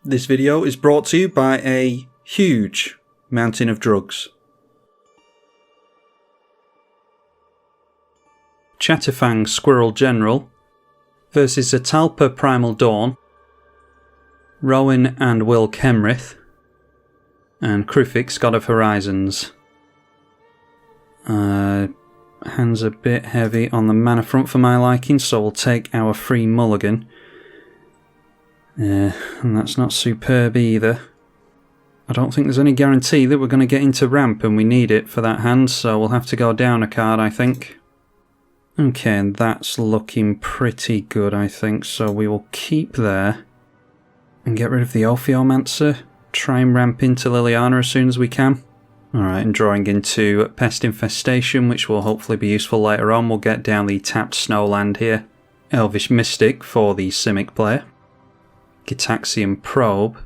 This video is brought to you by a huge mountain of drugs. Chatterfang Squirrel General versus Atalpa Primal Dawn, Rowan and Will Kenrith, and Krufix God of Horizons. Hands a bit heavy on the mana front for my liking, so we'll take our free mulligan. And that's not superb either. I don't think there's any guarantee that we're going to get into ramp, and we need it for that hand, so we'll have to go down a card, I think. Okay, and that's looking pretty good, I think, so we will keep there and get rid of the Ophiomancer. Try and ramp into Liliana as soon as we can. Alright, and drawing into Pest Infestation, which will hopefully be useful later on. We'll get down the tapped Snowland here. Elvish Mystic for the Simic player. Gitaxian Probe.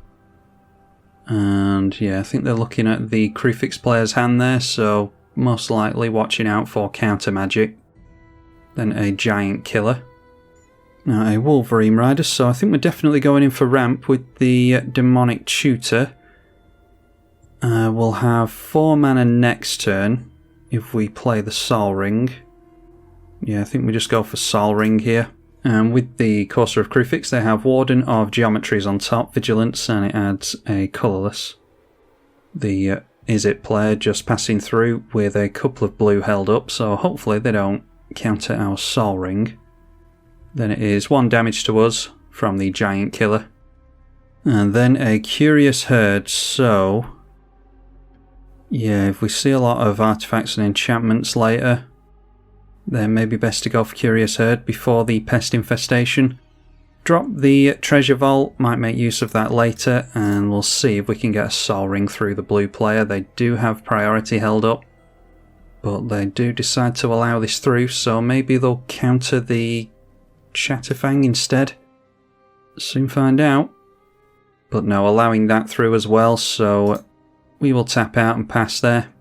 And yeah, I think they're looking at the Krufix player's hand there, so most likely watching out for counter magic. Then a Giant Killer. Now a Wolverine Rider, so I think we're definitely going in for ramp with the Demonic Tutor. We'll have 4 mana next turn if we play the Sol Ring. Yeah, I think we just go for Sol Ring here. And with the Courser of Krufix, they have Warden of Geometries on top, Vigilance, and it adds a colourless. The Is-It player just passing through with a couple of blue held up, so hopefully they don't counter our Sol Ring. Then it is 1 damage to us from the Giant Killer. And then a Curious Herd, so yeah, if we see a lot of artifacts and enchantments later, then maybe best to go for Curious Herd before the Pest Infestation. Drop the Treasure Vault, might make use of that later, and we'll see if we can get a Sol Ring through the blue player. They do have priority held up, but they do decide to allow this through, so maybe they'll counter the Chatterfang instead. Soon find out. But no, allowing that through as well, so we will tap out and pass there.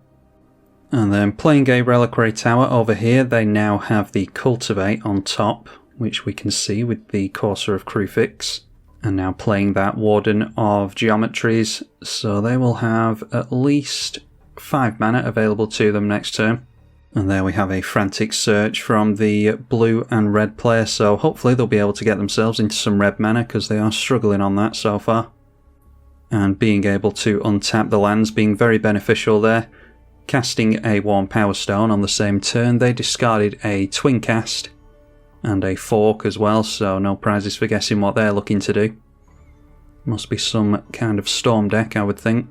And then playing a Reliquary Tower over here, they now have the Cultivate on top, which we can see with the Courser of Krufix. And now playing that Warden of Geometries, so they will have at least 5 mana available to them next turn. And there we have a Frantic Search from the blue and red player, so hopefully they'll be able to get themselves into some red mana, because they are struggling on that so far. And being able to untap the lands being very beneficial there. Casting a Warm Power Stone on the same turn, they discarded a Twin Cast and a Fork as well, so no prizes for guessing what they're looking to do. Must be some kind of storm deck, I would think.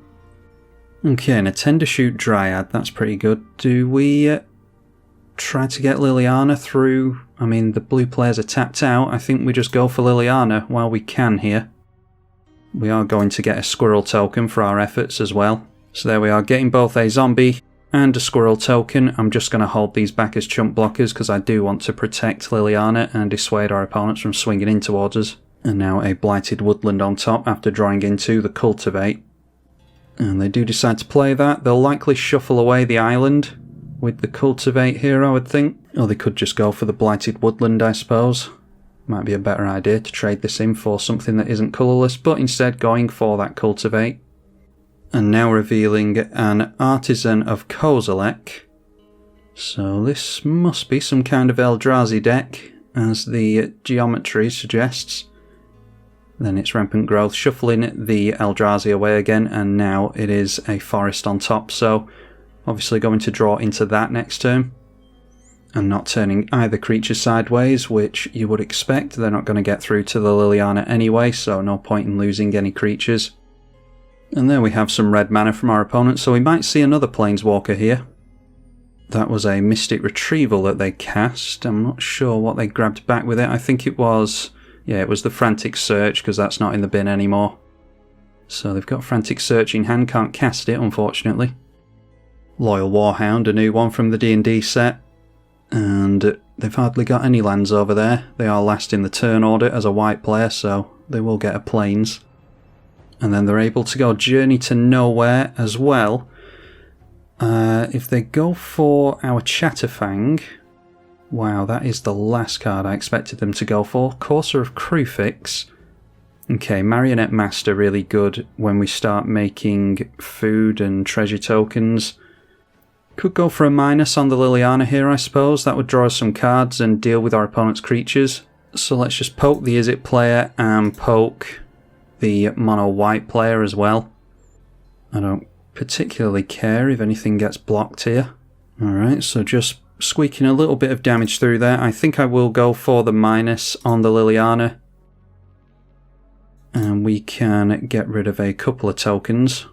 Okay, and a Tender Shoot Dryad, that's pretty good. Do we try to get Liliana through? I mean, the blue players are tapped out. I think we just go for Liliana while we can here. We are going to get a Squirrel token for our efforts as well. So there we are, getting both a zombie and a Squirrel token. I'm just going to hold these back as chump blockers because I do want to protect Liliana and dissuade our opponents from swinging in towards us. And now a Blighted Woodland on top after drawing into the Cultivate. And they do decide to play that. They'll likely shuffle away the island with the Cultivate here, I would think. Or they could just go for the Blighted Woodland, I suppose. Might be a better idea to trade this in for something that isn't colourless, but instead going for that Cultivate. And now revealing an Artisan of Kozilek. So this must be some kind of Eldrazi deck, as the geometry suggests. Then it's Rampant Growth, shuffling the Eldrazi away again, and now it is a Forest on top, so obviously going to draw into that next turn. And not turning either creature sideways, which you would expect. They're not going to get through to the Liliana anyway, so no point in losing any creatures. And there we have some red mana from our opponent, so we might see another Planeswalker here. That was a Mystic Retrieval that they cast. I'm not sure what they grabbed back with it. I think it was, yeah, it was the Frantic Search, because that's not in the bin anymore. So they've got Frantic Search in hand, can't cast it, unfortunately. Loyal Warhound, a new one from the D&D set. And they've hardly got any lands over there. They are last in the turn order as a white player, so they will get a Plains. And then they're able to go Journey to Nowhere as well. If they go for our Chatterfang, wow, that is the last card I expected them to go for. Courser of Krufix. Okay, Marionette Master really good when we start making food and treasure tokens. Could go for a minus on the Liliana here, I suppose. That would draw us some cards and deal with our opponent's creatures. So let's just poke the Izzet player and poke the mono white player as well. I don't particularly care if anything gets blocked here. Alright, so just squeaking a little bit of damage through there. I think I will go for the minus on the Liliana. And we can get rid of a couple of tokens,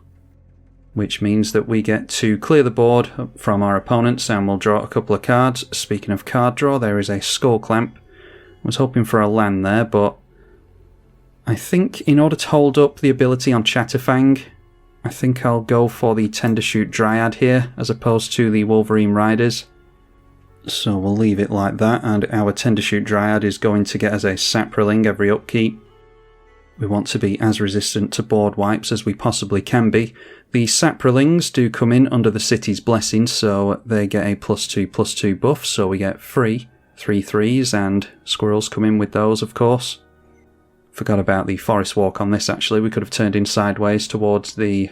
which means that we get to clear the board from our opponents and we'll draw a couple of cards. Speaking of card draw, there is a Skull Clamp. I was hoping for a land there, but I think in order to hold up the ability on Chatterfang, I think I'll go for the Tendershoot Dryad here as opposed to the Wolverine Riders. So we'll leave it like that, and our Tendershoot Dryad is going to get us a Saproling every upkeep. We want to be as resistant to board wipes as we possibly can be. The Saprolings do come in under the City's Blessing, so they get a +2/+2 buff, so we get free 3/3s, and squirrels come in with those, of course. Forgot about the Forest Walk on this, actually. We could have turned in sideways towards the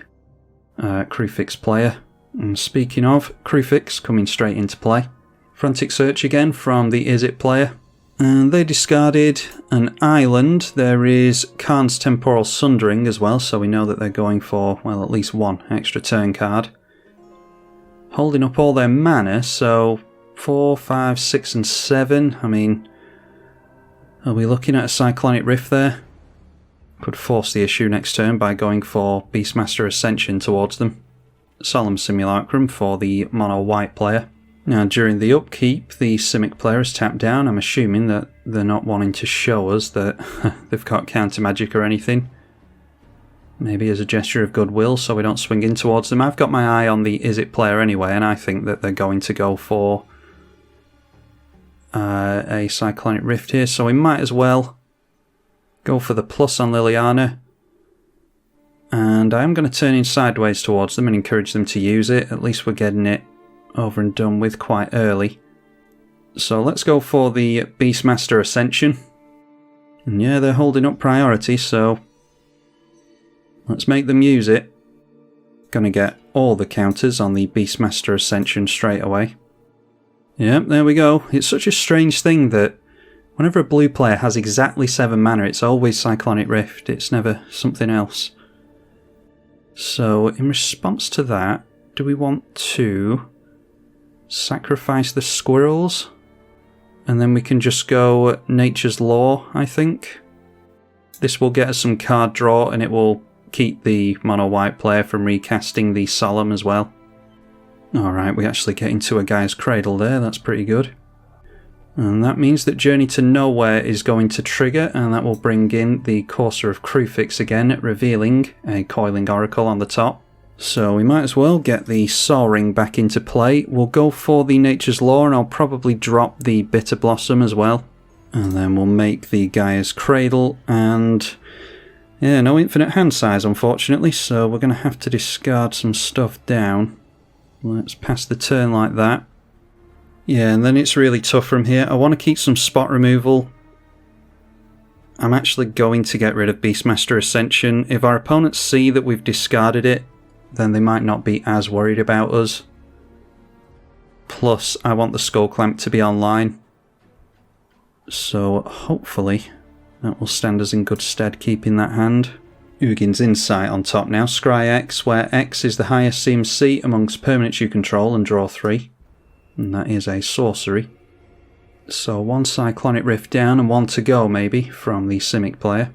Crewfix player. And speaking of, Crewfix coming straight into play. Frantic Search again from the Izzet player. And they discarded an island. There is Khan's Temporal Sundering as well, so we know that they're going for, well, at least one extra turn card. Holding up all their mana, so 4, 5, 6 and 7. I mean, are we looking at a Cyclonic Rift there? Could force the issue next turn by going for Beastmaster Ascension towards them. Solemn Simulacrum for the mono white player. Now during the upkeep, the Simic player is tapped down. I'm assuming that they're not wanting to show us that they've got counter magic or anything. Maybe as a gesture of goodwill so we don't swing in towards them. I've got my eye on the Izzet player anyway, and I think that they're going to go for a Cyclonic Rift here, so we might as well go for the plus on Liliana. And I am going to turn in sideways towards them and encourage them to use it. At least we're getting it over and done with quite early. So let's go for the Beastmaster Ascension. And yeah, they're holding up priority, so let's make them use it. Gonna get all the counters on the Beastmaster Ascension straight away. Yep, there we go. It's such a strange thing that whenever a blue player has exactly 7 mana, it's always Cyclonic Rift. It's never something else. So in response to that, do we want to sacrifice the squirrels? And then we can just go Nature's Law, I think. This will get us some card draw and it will keep the mono white player from recasting the Solemn as well. Alright, we actually get into a guy's cradle there, that's pretty good. And that means that Journey to Nowhere is going to trigger, and that will bring in the Courser of Crewfix again, revealing a Coiling Oracle on the top. So we might as well get the Soaring back into play. We'll go for the Nature's Law, and I'll probably drop the Bitter Blossom as well. And then we'll make the Gaia's Cradle, and yeah, no infinite hand size unfortunately, so we're going to have to discard some stuff down. Let's pass the turn like that. Yeah, and then it's really tough from here. I want to keep some spot removal. I'm actually going to get rid of Beastmaster Ascension. If our opponents see that we've discarded it, then they might not be as worried about us. Plus, I want the Skull Clamp to be online. So, hopefully, that will stand us in good stead keeping that hand. Ugin's Insight on top now. Scry X, where X is the highest CMC amongst permanents you control, and draw 3. And that is a sorcery. So 1 Cyclonic Rift down and 1 to go maybe from the Simic player.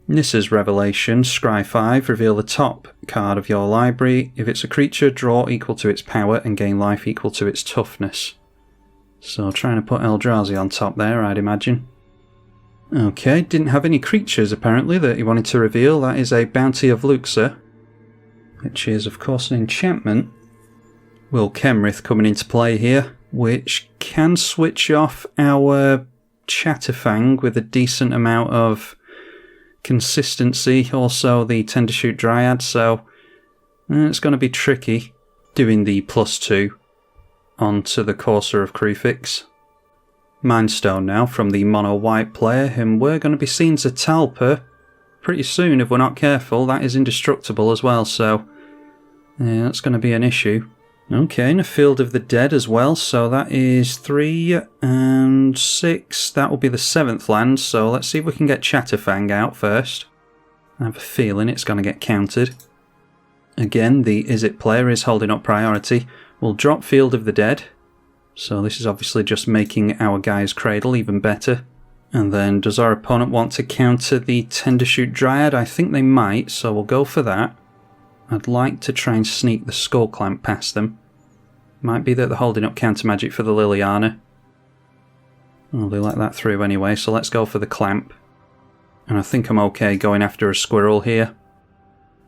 Nissa's Revelation, Scry 5, reveal the top card of your library. If it's a creature, draw equal to its power and gain life equal to its toughness. So trying to put Eldrazi on top there, I'd imagine. Okay, didn't have any creatures apparently that he wanted to reveal. That is a Bounty of Luxor, which is of course an enchantment. Will Kenrith coming into play here, which can switch off our Chatterfang with a decent amount of consistency. Also the Tendershoot Dryad, so it's going to be tricky doing the +2 onto the Courser of Crewfix. Mindstone now from the mono white player, and we're going to be seeing Zatalpa pretty soon if we're not careful. That is indestructible as well, so yeah, that's going to be an issue. Okay, and a Field of the Dead as well, so that is 3 and 6. That will be the 7th land, so let's see if we can get Chatterfang out first. I have a feeling it's going to get countered. Again, the Is-It player is holding up priority. We'll drop Field of the Dead, so this is obviously just making our guy's cradle even better. And then, does our opponent want to counter the Tendershoot Dryad? I think they might, so we'll go for that. I'd like to try and sneak the Skull Clamp past them. Might be that they're holding up counter magic for the Liliana. Well, they let that through anyway, so let's go for the Clamp. And I think I'm okay going after a Squirrel here.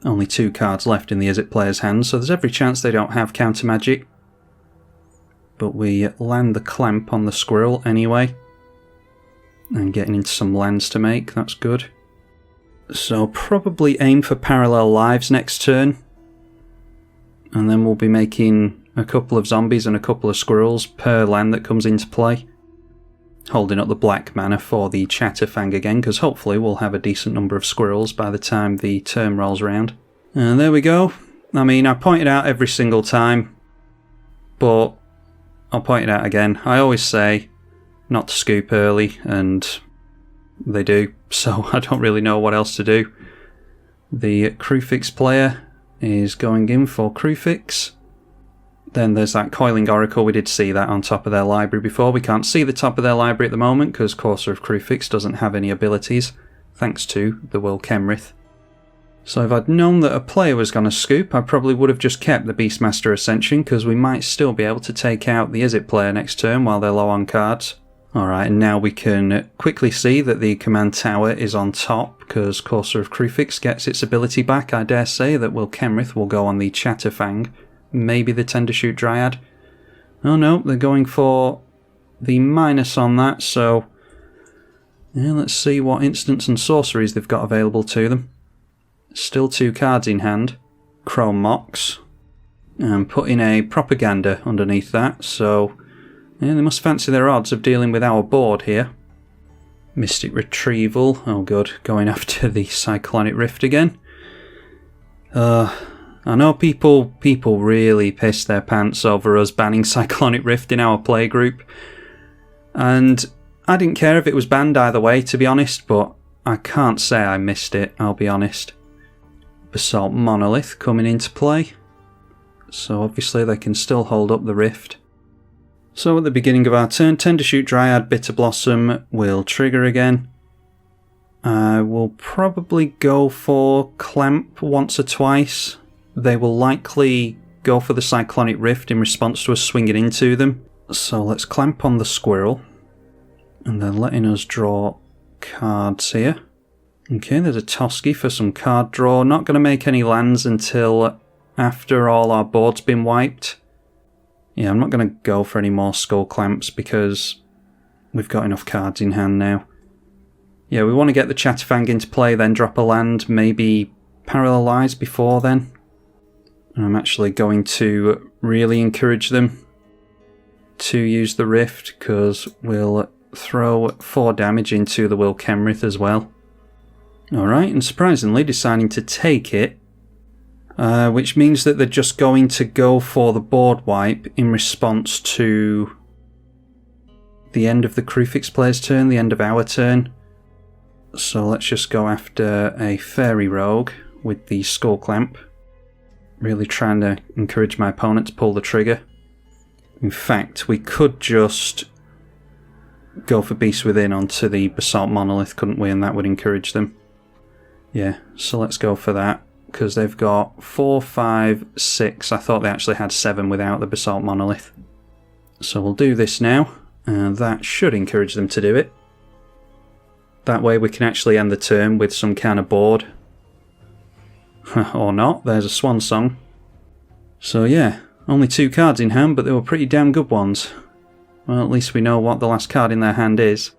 Only 2 cards left in the Is-It player's hand, so there's every chance they don't have counter magic. But we land the Clamp on the Squirrel anyway. And getting into some lands to make, that's good. So probably aim for Parallel Lives next turn. And then we'll be making a couple of zombies and a couple of squirrels per land that comes into play. Holding up the black mana for the Chatterfang again, because hopefully we'll have a decent number of squirrels by the time the turn rolls around. And there we go. I mean, I point it out every single time, but I'll point it out again. I always say not to scoop early, and they do, so I don't really know what else to do. The Kruphix player is going in for Kruphix. Then there's that Coiling Oracle. We did see that on top of their library before. We can't see the top of their library at the moment because Courser of Kruphix doesn't have any abilities, thanks to the Will Kenrith. So if I'd known that a player was going to scoop, I probably would have just kept the Beastmaster Ascension, because we might still be able to take out the Is-It player next turn while they're low on cards. Alright, and now we can quickly see that the command tower is on top, because Courser of Kruphix gets its ability back. I dare say that Will Kenrith will go on the Chatterfang, maybe the Tendershoot Dryad. Oh no, they're going for the minus on that, so yeah, let's see what instants and sorceries they've got available to them. Still 2 cards in hand. Chrome Mox, and put in a Propaganda underneath that, so yeah, they must fancy their odds of dealing with our board here. Mystic Retrieval, oh good, going after the Cyclonic Rift again. I know people really pissed their pants over us banning Cyclonic Rift in our playgroup, and I didn't care if it was banned either way, to be honest, but I can't say I missed it, I'll be honest. Basalt Monolith coming into play, so obviously they can still hold up the Rift. So at the beginning of our turn, Tendershoot Dryad, Bitter Blossom will trigger again. I will probably go for Clamp once or twice. They will likely go for the Cyclonic Rift in response to us swinging into them. So let's Clamp on the Squirrel, and then letting us draw cards here. Okay, there's a Toski for some card draw. Not going to make any lands until after all our board's been wiped. Yeah, I'm not going to go for any more Skull Clamps because we've got enough cards in hand now. Yeah, we want to get the Chatterfang into play, then drop a land, maybe Parallelize before then. And I'm actually going to really encourage them to use the Rift, because we'll throw 4 damage into the Will Kenrith as well. Alright, and surprisingly deciding to take it, which means that they're just going to go for the board wipe in response to the end of the Kruphix player's turn, the end of our turn. So let's just go after a Fairy Rogue with the Skull Clamp. Really trying to encourage my opponent to pull the trigger. In fact, we could just go for Beast Within onto the Basalt Monolith, couldn't we? And that would encourage them. Yeah, so let's go for that, because they've got 4, 5, 6. I thought they actually had 7 without the Basalt Monolith. So we'll do this now, and that should encourage them to do it. That way we can actually end the turn with some kind of board. Or not, there's a Swan Song. So yeah, only 2 cards in hand, but they were pretty damn good ones. Well, at least we know what the last card in their hand is.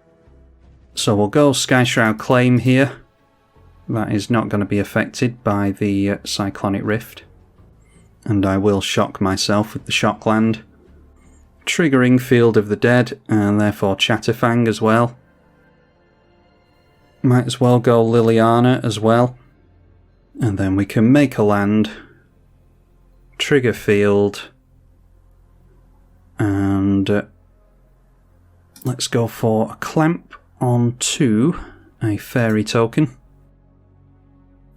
So we'll go Skyshroud Claim here. That is not going to be affected by the Cyclonic Rift. And I will shock myself with the Shock Land. Triggering Field of the Dead, and therefore Chatterfang as well. Might as well go Liliana as well. And then we can make a land, trigger field, and let's go for a clamp onto a fairy token.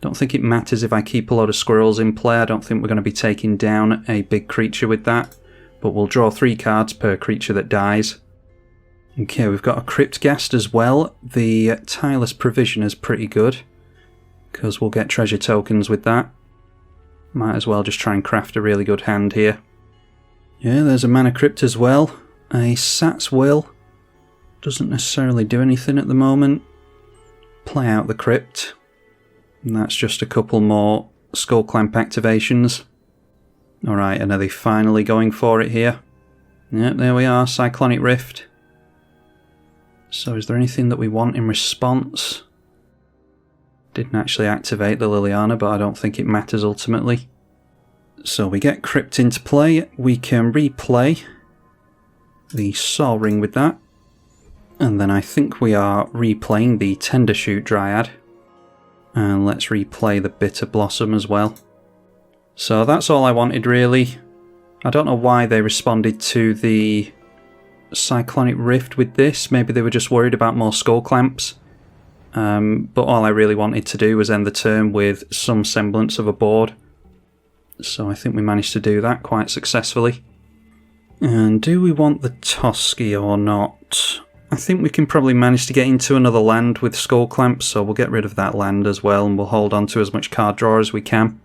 Don't think it matters if I keep a lot of squirrels in play. I don't think we're going to be taking down a big creature with that, but we'll draw 3 cards per creature that dies. Okay, we've got a Cryptghast as well. The Tireless Provisioner is pretty good, because we'll get treasure tokens with that. Might as well just try and craft a really good hand here. Yeah, there's a Mana Crypt as well. A Sat's Will. Doesn't necessarily do anything at the moment. Play out the Crypt. And that's just a couple more Skull Clamp activations. Alright, and are they finally going for it here? Yep, there we are, Cyclonic Rift. So is there anything that we want in response? Didn't actually activate the Liliana, but I don't think it matters ultimately. So we get Crypt into play. We can replay the Soul Ring with that. And then I think we are replaying the Tendershoot Dryad. And let's replay the Bitter Blossom as well. So that's all I wanted really. I don't know why they responded to the Cyclonic Rift with this. Maybe they were just worried about more Skull Clamps. But all I really wanted to do was end the turn with some semblance of a board. So I think we managed to do that quite successfully. And do we want the Toski or not? I think we can probably manage to get into another land with Skull Clamps, so we'll get rid of that land as well and we'll hold on to as much card draw as we can.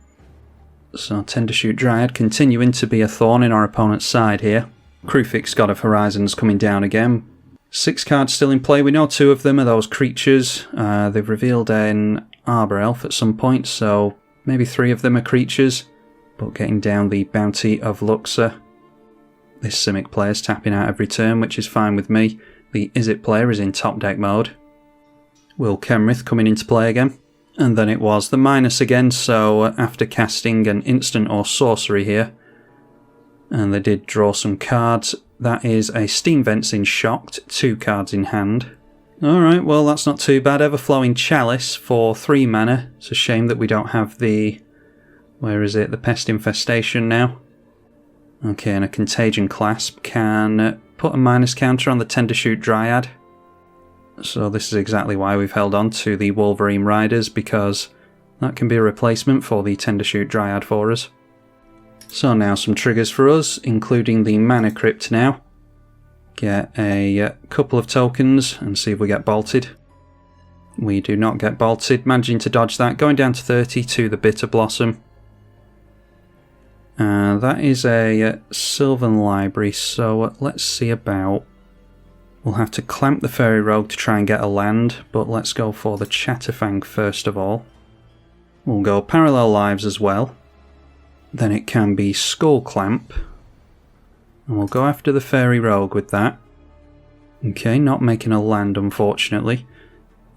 So Tendershoot Dryad continuing to be a thorn in our opponent's side here. Kruphix, God of Horizons, coming down again. 6 cards still in play. We know 2 of them are those creatures. They've revealed an Arbor Elf at some point, so maybe 3 of them are creatures. But getting down the Bounty of Luxor. This Simic player's tapping out every turn, which is fine with me. The Izzet player is in top deck mode. Will Kenrith coming into play again. And then it was the minus again, so after casting an instant or sorcery here, and they did draw some cards. That is a Steam Vents in Shocked, 2 cards in hand. Alright, well that's not too bad. Everflowing Chalice for 3 mana. It's a shame that we don't have the... where is it? The Pest Infestation now. Okay, and a Contagion Clasp can put a minus counter on the Tendershoot Dryad. So this is exactly why we've held on to the Wolverine Riders, because that can be a replacement for the Tendershoot Dryad for us. So now some triggers for us, including the Mana Crypt now. Get a couple of tokens and see if we get bolted. We do not get bolted, managing to dodge that, going down to 30 to the Bitter Blossom. That is a Sylvan Library, so let's see about... We'll have to clamp the Fairy Rogue to try and get a land, but let's go for the Chatterfang first of all. We'll go Parallel Lives as well. Then it can be Skull Clamp. And we'll go after the Fairy Rogue with that. Okay, not making a land unfortunately.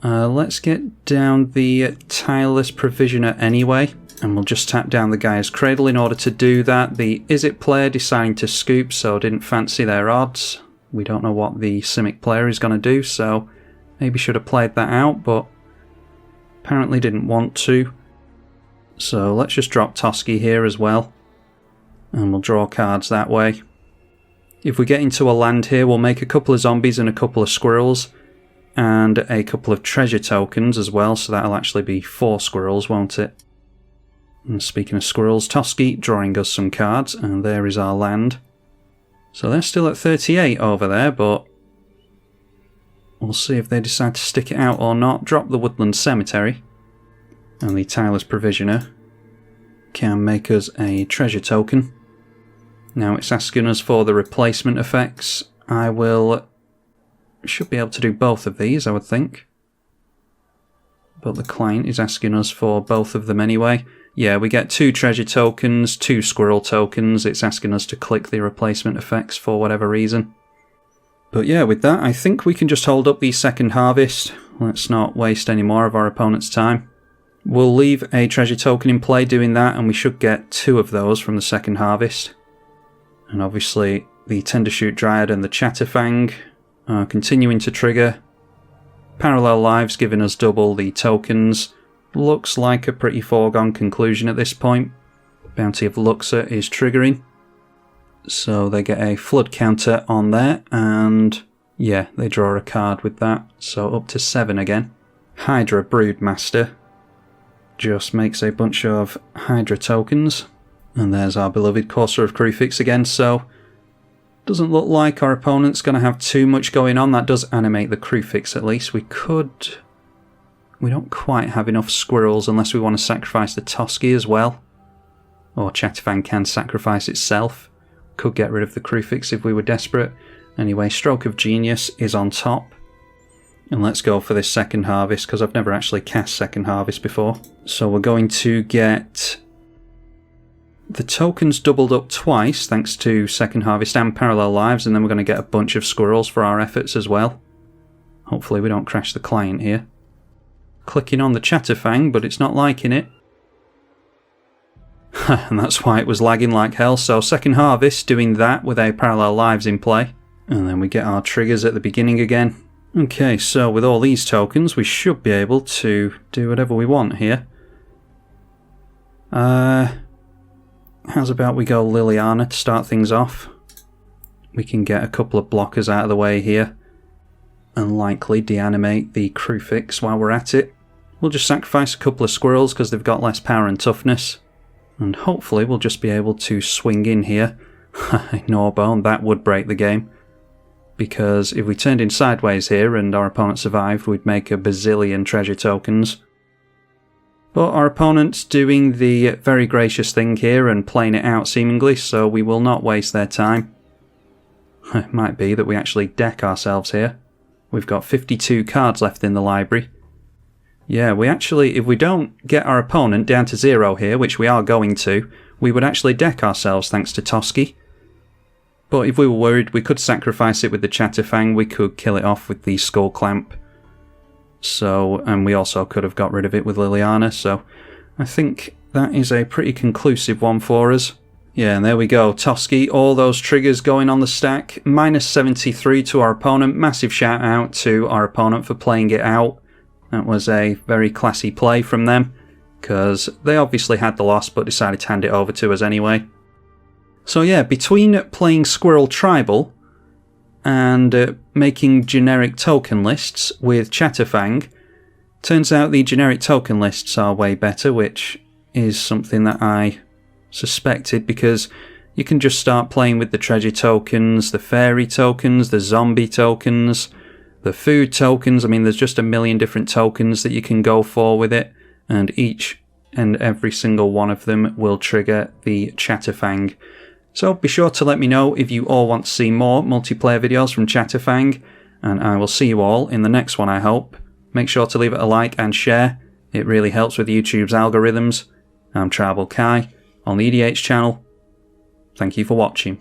Let's get down the Tireless Provisioner anyway. And we'll just tap down the Gaia's Cradle in order to do that. The Izzet player deciding to scoop, so didn't fancy their odds. We don't know what the Simic player is going to do, so maybe should have played that out, but apparently didn't want to. So let's just drop Toski here as well, and we'll draw cards that way. If we get into a land here, we'll make a couple of zombies and a couple of squirrels, and a couple of treasure tokens as well, so that'll actually be 4 squirrels, won't it? And speaking of squirrels, Toski drawing us some cards, and there is our land. So they're still at 38 over there, but we'll see if they decide to stick it out or not. Drop the Woodland Cemetery, and the Tireless Provisioner can make us a treasure token. Now it's asking us for the replacement effects. Should be able to do both of these, I would think. But the client is asking us for both of them anyway. Yeah, we get 2 treasure tokens, 2 squirrel tokens. It's asking us to click the replacement effects for whatever reason. But yeah, with that, I think we can just hold up the second harvest. Let's not waste any more of our opponent's time. We'll leave a treasure token in play doing that, and we should get 2 of those from the second harvest. And obviously, the Tendershoot Dryad and the Chatterfang are continuing to trigger. Parallel lives giving us double the tokens. Looks like a pretty foregone conclusion at this point. Bounty of Luxor is triggering. So they get a flood counter on there, and yeah, they draw a card with that. So up to 7 again. Hydra Broodmaster just makes a bunch of Hydra tokens. And there's our beloved Courser of Crucifix again, so doesn't look like our opponent's going to have too much going on. That does animate the Crucifix at least. We don't quite have enough squirrels unless we want to sacrifice the Toski as well. Or Chatterfang can sacrifice itself. Could get rid of the Crucifix if we were desperate. Anyway, Stroke of Genius is on top. And let's go for this Second Harvest, because I've never actually cast Second Harvest before. So we're going to get the tokens doubled up twice, thanks to Second Harvest and Parallel Lives, and then we're going to get a bunch of squirrels for our efforts as well. Hopefully we don't crash the client here. Clicking on the Chatterfang, but it's not liking it. And that's why it was lagging like hell. So Second Harvest doing that with a Parallel Lives in play. And then we get our triggers at the beginning again. Okay, so with all these tokens we should be able to do whatever we want here. How's about we go Liliana to start things off? We can get a couple of blockers out of the way here. And likely deanimate the Crucifix while we're at it. We'll just sacrifice a couple of squirrels because they've got less power and toughness. And hopefully we'll just be able to swing in here. Gnawbone, that would break the game. Because if we turned in sideways here and our opponent survived, we'd make a bazillion treasure tokens. But our opponent's doing the very gracious thing here and playing it out seemingly, so we will not waste their time. It might be that we actually deck ourselves here. We've got 52 cards left in the library. Yeah, we actually, if we don't get our opponent down to 0 here, which we are going to, we would actually deck ourselves thanks to Toski. But if we were worried, we could sacrifice it with the Chatterfang, we could kill it off with the Skull Clamp. So, and we also could have got rid of it with Liliana, so I think that is a pretty conclusive one for us. Yeah, and there we go, Toski, all those triggers going on the stack, minus 73 to our opponent. Massive shout out to our opponent for playing it out. That was a very classy play from them, because they obviously had the loss but decided to hand it over to us anyway. So yeah, between playing Squirrel Tribal and making generic token lists with Chatterfang, turns out the generic token lists are way better, which is something that I suspected, because you can just start playing with the treasure tokens, the fairy tokens, the zombie tokens, the food tokens. I mean, there's just a million different tokens that you can go for with it, and each and every single one of them will trigger the Chatterfang. So be sure to let me know if you all want to see more multiplayer videos from Chatterfang, and I will see you all in the next one, I hope. Make sure to leave it a like and share, it really helps with YouTube's algorithms. I'm tribalkai on the EDH channel. Thank you for watching.